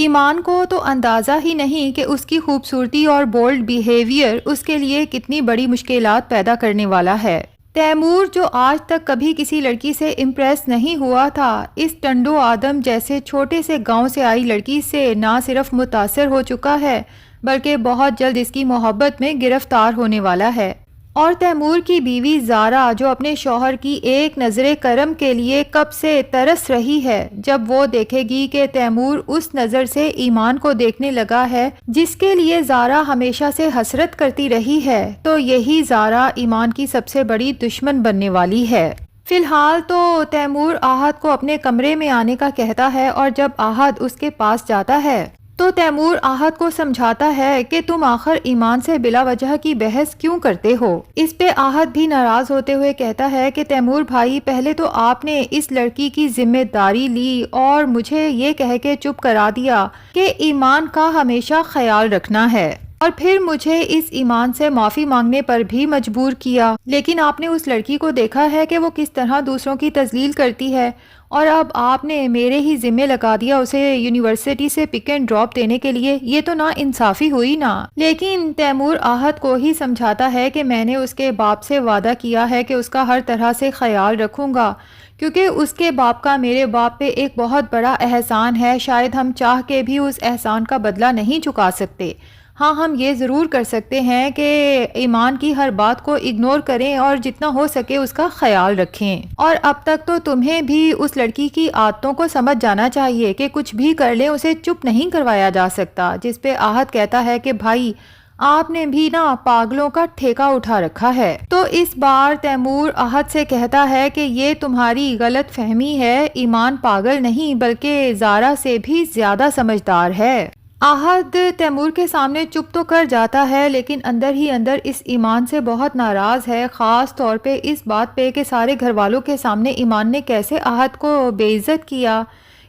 ایمان کو تو اندازہ ہی نہیں کہ اس کی خوبصورتی اور بولڈ بیہیویئر اس کے لیے کتنی بڑی مشکلات پیدا کرنے والا ہے۔ تیمور جو آج تک کبھی کسی لڑکی سے امپریس نہیں ہوا تھا، اس ٹنڈو آدم جیسے چھوٹے سے گاؤں سے آئی لڑکی سے نہ صرف متاثر ہو چکا ہے بلکہ بہت جلد اس کی محبت میں گرفتار ہونے والا ہے۔ اور تیمور کی بیوی زارا جو اپنے شوہر کی ایک نظر کرم کے لیے کب سے ترس رہی ہے، جب وہ دیکھے گی کہ تیمور اس نظر سے ایمان کو دیکھنے لگا ہے جس کے لیے زارا ہمیشہ سے حسرت کرتی رہی ہے، تو یہی زارا ایمان کی سب سے بڑی دشمن بننے والی ہے۔ فی الحال تو تیمور آہد کو اپنے کمرے میں آنے کا کہتا ہے، اور جب آہد اس کے پاس جاتا ہے تو تیمور آہد کو سمجھاتا ہے کہ تم آخر ایمان سے بلا وجہ کی بحث کیوں کرتے ہو۔ اس پہ آہد بھی ناراض ہوتے ہوئے کہتا ہے کہ تیمور بھائی، پہلے تو آپ نے اس لڑکی کی ذمہ داری لی اور مجھے یہ کہہ کے چپ کرا دیا کہ ایمان کا ہمیشہ خیال رکھنا ہے، اور پھر مجھے اس ایمان سے معافی مانگنے پر بھی مجبور کیا، لیکن آپ نے اس لڑکی کو دیکھا ہے کہ وہ کس طرح دوسروں کی تذلیل کرتی ہے، اور اب آپ نے میرے ہی ذمہ لگا دیا اسے یونیورسٹی سے پک اینڈ ڈراپ دینے کے لیے۔ یہ تو نا انصافی ہوئی نا۔ لیکن تیمور آہد کو ہی سمجھاتا ہے کہ میں نے اس کے باپ سے وعدہ کیا ہے کہ اس کا ہر طرح سے خیال رکھوں گا، کیونکہ اس کے باپ کا میرے باپ پہ ایک بہت بڑا احسان ہے، شاید ہم چاہ کے بھی اس احسان کا بدلہ نہیں چکا سکتے۔ ہاں، ہم یہ ضرور کر سکتے ہیں کہ ایمان کی ہر بات کو اگنور کریں اور جتنا ہو سکے اس کا خیال رکھیں، اور اب تک تو تمہیں بھی اس لڑکی کی عادتوں کو سمجھ جانا چاہیے کہ کچھ بھی کر لیں اسے چپ نہیں کروایا جا سکتا۔ جس پہ آہد کہتا ہے کہ بھائی، آپ نے بھی نا پاگلوں کا ٹھیکہ اٹھا رکھا ہے۔ تو اس بار تیمور آہد سے کہتا ہے کہ یہ تمہاری غلط فہمی ہے، ایمان پاگل نہیں بلکہ زارا سے بھی زیادہ سمجھدار ہے۔ آہد تیمور کے سامنے چپ تو کر جاتا ہے، لیکن اندر ہی اندر اس ایمان سے بہت ناراض ہے، خاص طور پہ اس بات پہ کہ سارے گھر والوں کے سامنے ایمان نے کیسے آہد کو بے عزت کیا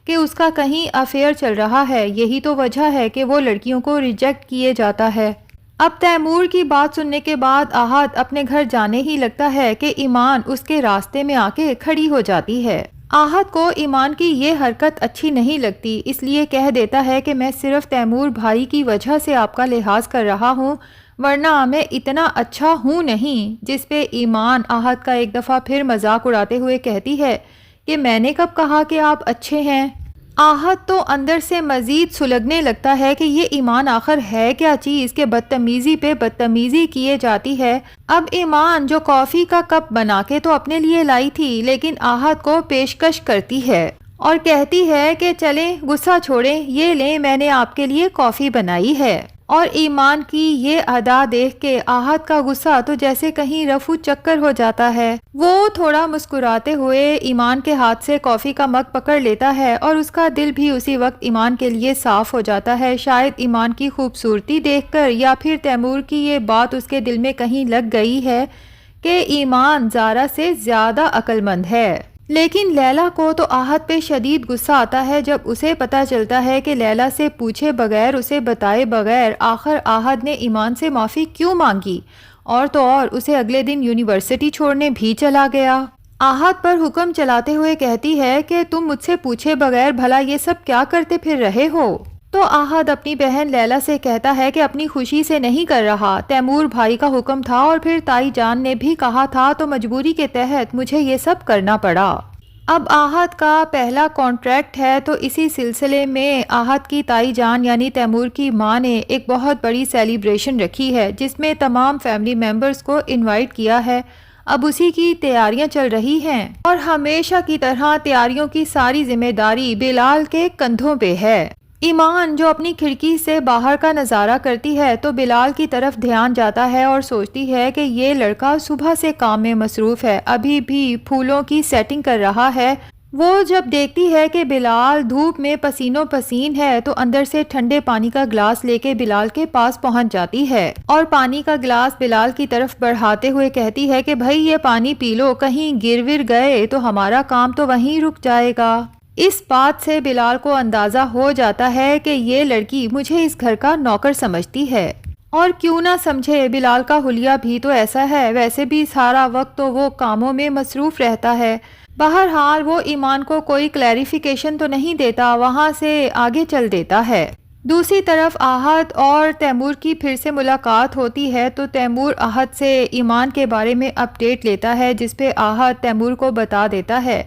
کہ اس کا کہیں افیئر چل رہا ہے۔ یہی تو وجہ ہے کہ وہ لڑکیوں کو ریجیکٹ کیے جاتا ہے۔ اب تیمور کی بات سننے کے بعد آہد اپنے گھر جانے ہی لگتا ہے کہ ایمان اس کے راستے میں آ کے کھڑی ہو جاتی ہے۔ آہد کو ایمان کی یہ حرکت اچھی نہیں لگتی، اس لیے کہہ دیتا ہے کہ میں صرف تیمور بھائی کی وجہ سے آپ کا لحاظ کر رہا ہوں، ورنہ میں اتنا اچھا ہوں نہیں۔ جس پہ ایمان آہد کا ایک دفعہ پھر مذاق اڑاتے ہوئے کہتی ہے کہ میں نے کب کہا کہ آپ اچھے ہیں۔ آہد تو اندر سے مزید سلگنے لگتا ہے کہ یہ ایمان آخر ہے کیا چیز کہ بدتمیزی پہ بدتمیزی کیے جاتی ہے۔ اب ایمان جو کافی کا کپ بنا کے تو اپنے لیے لائی تھی، لیکن آہد کو پیشکش کرتی ہے اور کہتی ہے کہ چلیں غصہ چھوڑیں، یہ لیں میں نے آپ کے لیے کافی بنائی ہے۔ اور ایمان کی یہ ادا دیکھ کے آہد کا غصہ تو جیسے کہیں رفو چکر ہو جاتا ہے۔ وہ تھوڑا مسکراتے ہوئے ایمان کے ہاتھ سے کافی کا مگ پکڑ لیتا ہے، اور اس کا دل بھی اسی وقت ایمان کے لیے صاف ہو جاتا ہے، شاید ایمان کی خوبصورتی دیکھ کر، یا پھر تیمور کی یہ بات اس کے دل میں کہیں لگ گئی ہے کہ ایمان زارا سے زیادہ عقل مند ہے۔ لیکن لیلا کو تو آہد پہ شدید غصہ آتا ہے جب اسے پتہ چلتا ہے کہ لیلا سے پوچھے بغیر، اسے بتائے بغیر آخر آہد نے ایمان سے معافی کیوں مانگی، اور تو اور اسے اگلے دن یونیورسٹی چھوڑنے بھی چلا گیا۔ آہد پر حکم چلاتے ہوئے کہتی ہے کہ تم مجھ سے پوچھے بغیر بھلا یہ سب کیا کرتے پھر رہے ہو؟ تو آہد اپنی بہن لیلا سے کہتا ہے کہ اپنی خوشی سے نہیں کر رہا، تیمور بھائی کا حکم تھا اور پھر تائی جان نے بھی کہا تھا، تو مجبوری کے تحت مجھے یہ سب کرنا پڑا۔ اب آہد کا پہلا کانٹریکٹ ہے، تو اسی سلسلے میں آہد کی تائی جان یعنی تیمور کی ماں نے ایک بہت بڑی سیلیبریشن رکھی ہے جس میں تمام فیملی ممبرز کو انوائٹ کیا ہے۔ اب اسی کی تیاریاں چل رہی ہیں، اور ہمیشہ کی طرح تیاریوں کی ساری ذمہ داری بلال کے کندھوں پہ ہے۔ ایمان جو اپنی کھڑکی سے باہر کا نظارہ کرتی ہے تو بلال کی طرف دھیان جاتا ہے اور سوچتی ہے کہ یہ لڑکا صبح سے کام میں مصروف ہے، ابھی بھی پھولوں کی سیٹنگ کر رہا ہے۔ وہ جب دیکھتی ہے کہ بلال دھوپ میں پسینوں پسین ہے تو اندر سے ٹھنڈے پانی کا گلاس لے کے بلال کے پاس پہنچ جاتی ہے، اور پانی کا گلاس بلال کی طرف بڑھاتے ہوئے کہتی ہے کہ بھائی یہ پانی پی لو، کہیں گر ور گئے تو ہمارا کام تو وہیں رک جائے گا۔ اس بات سے بلال کو اندازہ ہو جاتا ہے کہ یہ لڑکی مجھے اس گھر کا نوکر سمجھتی ہے، اور کیوں نہ سمجھے، بلال کا حلیہ بھی تو ایسا ہے، ویسے بھی سارا وقت تو وہ کاموں میں مصروف رہتا ہے۔ بہرحال وہ ایمان کو کوئی کلیریفیکیشن تو نہیں دیتا، وہاں سے آگے چل دیتا ہے۔ دوسری طرف آہت اور تیمور کی پھر سے ملاقات ہوتی ہے تو تیمور آہت سے ایمان کے بارے میں اپڈیٹ لیتا ہے، جس پہ آہت تیمور کو بتا دیتا ہے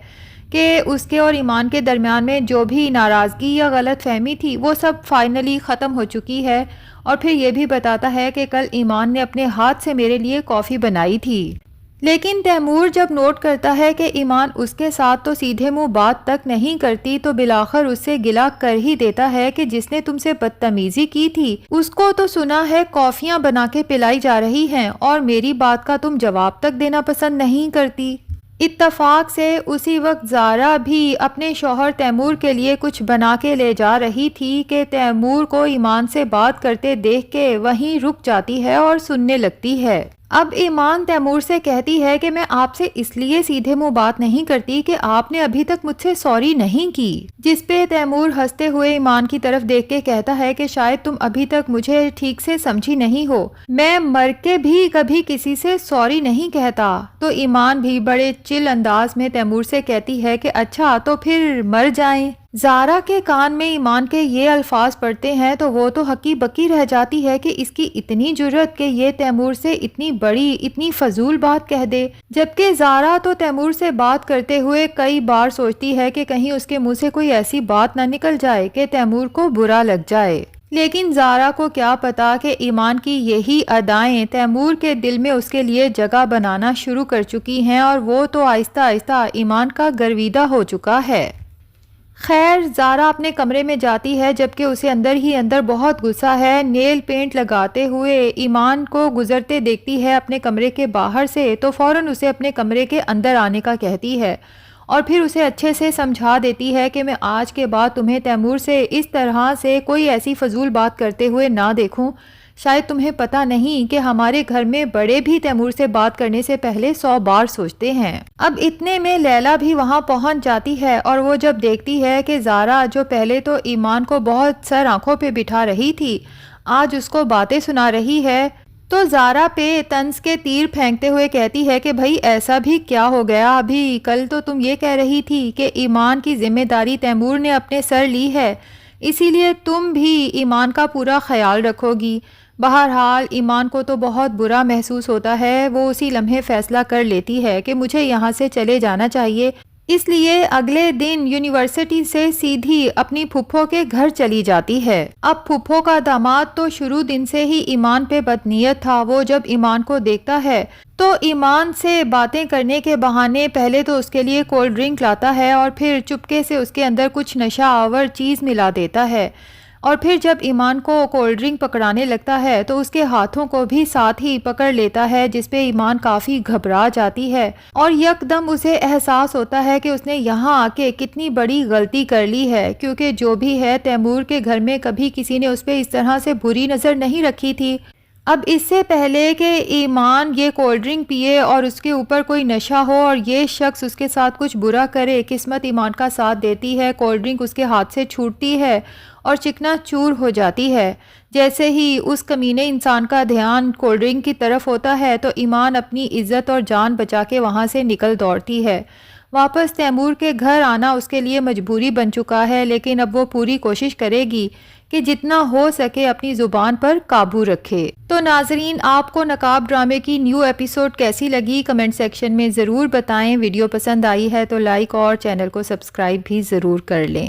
کہ اس کے اور ایمان کے درمیان میں جو بھی ناراضگی یا غلط فہمی تھی وہ سب فائنلی ختم ہو چکی ہے، اور پھر یہ بھی بتاتا ہے کہ کل ایمان نے اپنے ہاتھ سے میرے لیے کافی بنائی تھی۔ لیکن تیمور جب نوٹ کرتا ہے کہ ایمان اس کے ساتھ تو سیدھے منہ بات تک نہیں کرتی تو بالآخر اس سے گلہ کر ہی دیتا ہے کہ جس نے تم سے بدتمیزی کی تھی اس کو تو سنا ہے کافیاں بنا کے پلائی جا رہی ہیں، اور میری بات کا تم جواب تک دینا پسند نہیں کرتی۔ اتفاق سے اسی وقت زارا بھی اپنے شوہر تیمور کے لیے کچھ بنا کے لے جا رہی تھی کہ تیمور کو ایمان سے بات کرتے دیکھ کے وہیں رک جاتی ہے اور سننے لگتی ہے۔ اب ایمان تیمور سے کہتی ہے کہ میں آپ سے اس لیے سیدھے منہ بات نہیں کرتی کہ آپ نے ابھی تک مجھ سے سوری نہیں کی، جس پہ تیمور ہنستے ہوئے ایمان کی طرف دیکھ کے کہتا ہے کہ شاید تم ابھی تک مجھے ٹھیک سے سمجھی نہیں ہو، میں مر کے بھی کبھی کسی سے سوری نہیں کہتا۔ تو ایمان بھی بڑے چل انداز میں تیمور سے کہتی ہے کہ اچھا تو پھر مر جائیں۔ زارا کے کان میں ایمان کے یہ الفاظ پڑتے ہیں تو وہ تو ہکی بکی رہ جاتی ہے کہ اس کی اتنی جرأت کہ یہ تیمور سے اتنی بڑی اتنی فضول بات کہہ دے، جبکہ زارا تو تیمور سے بات کرتے ہوئے کئی بار سوچتی ہے کہ کہیں اس کے منہ سے کوئی ایسی بات نہ نکل جائے کہ تیمور کو برا لگ جائے۔ لیکن زارا کو کیا پتا کہ ایمان کی یہی ادائیں تیمور کے دل میں اس کے لیے جگہ بنانا شروع کر چکی ہیں، اور وہ تو آہستہ آہستہ ایمان کا گرویدہ ہو چکا ہے۔ خیر زارا اپنے کمرے میں جاتی ہے جبکہ اسے اندر ہی اندر بہت غصہ ہے۔ نیل پینٹ لگاتے ہوئے ایمان کو گزرتے دیکھتی ہے اپنے کمرے کے باہر سے تو فوراً اسے اپنے کمرے کے اندر آنے کا کہتی ہے، اور پھر اسے اچھے سے سمجھا دیتی ہے کہ میں آج کے بعد تمہیں تیمور سے اس طرح سے کوئی ایسی فضول بات کرتے ہوئے نہ دیکھوں۔ شاید تمہیں پتہ نہیں کہ ہمارے گھر میں بڑے بھی تیمور سے بات کرنے سے پہلے 100 بار سوچتے ہیں۔ اب اتنے میں لیلا بھی وہاں پہنچ جاتی ہے، اور وہ جب دیکھتی ہے کہ زارا جو پہلے تو ایمان کو بہت سر آنکھوں پہ بٹھا رہی تھی آج اس کو باتیں سنا رہی ہے تو زارا پہ طنز کے تیر پھینکتے ہوئے کہتی ہے کہ بھئی ایسا بھی کیا ہو گیا، ابھی کل تو تم یہ کہہ رہی تھی کہ ایمان کی ذمہ داری تیمور نے اپنے سر لی ہے، اسی لیے تم بھی ایمان کا پورا خیال رکھو گی۔ بہرحال ایمان کو تو بہت برا محسوس ہوتا ہے، وہ اسی لمحے فیصلہ کر لیتی ہے کہ مجھے یہاں سے چلے جانا چاہیے، اس لیے اگلے دن یونیورسٹی سے سیدھی اپنی پھپھو کے گھر چلی جاتی ہے۔ اب پھپھو کا داماد تو شروع دن سے ہی ایمان پہ بدنیت تھا، وہ جب ایمان کو دیکھتا ہے تو ایمان سے باتیں کرنے کے بہانے پہلے تو اس کے لیے کولڈ ڈرنک لاتا ہے اور پھر چپکے سے اس کے اندر کچھ نشہ آور چیز ملا دیتا ہے، اور پھر جب ایمان کو کولڈ ڈرنک پکڑانے لگتا ہے تو اس کے ہاتھوں کو بھی ساتھ ہی پکڑ لیتا ہے، جس پہ ایمان کافی گھبرا جاتی ہے اور یک دم اسے احساس ہوتا ہے کہ اس نے یہاں آ کے کتنی بڑی غلطی کر لی ہے، کیونکہ جو بھی ہے تیمور کے گھر میں کبھی کسی نے اس پہ اس طرح سے بری نظر نہیں رکھی تھی۔ اب اس سے پہلے کہ ایمان یہ کولڈ ڈرنک پیے اور اس کے اوپر کوئی نشہ ہو اور یہ شخص اس کے ساتھ کچھ برا کرے، قسمت ایمان کا ساتھ دیتی ہے، کولڈ ڈرنک اس کے ہاتھ سے چھوٹتی ہے اور چکنا چور ہو جاتی ہے۔ جیسے ہی اس کمینے انسان کا دھیان کولڈ ڈرنک کی طرف ہوتا ہے تو ایمان اپنی عزت اور جان بچا کے وہاں سے نکل دوڑتی ہے۔ واپس تیمور کے گھر آنا اس کے لیے مجبوری بن چکا ہے، لیکن اب وہ پوری کوشش کرے گی کہ جتنا ہو سکے اپنی زبان پر قابو رکھے۔ تو ناظرین، آپ کو نقاب ڈرامے کی نیو ایپیسوڈ کیسی لگی کمنٹ سیکشن میں ضرور بتائیں۔ ویڈیو پسند آئی ہے تو لائک اور چینل کو سبسکرائب بھی ضرور کر لیں۔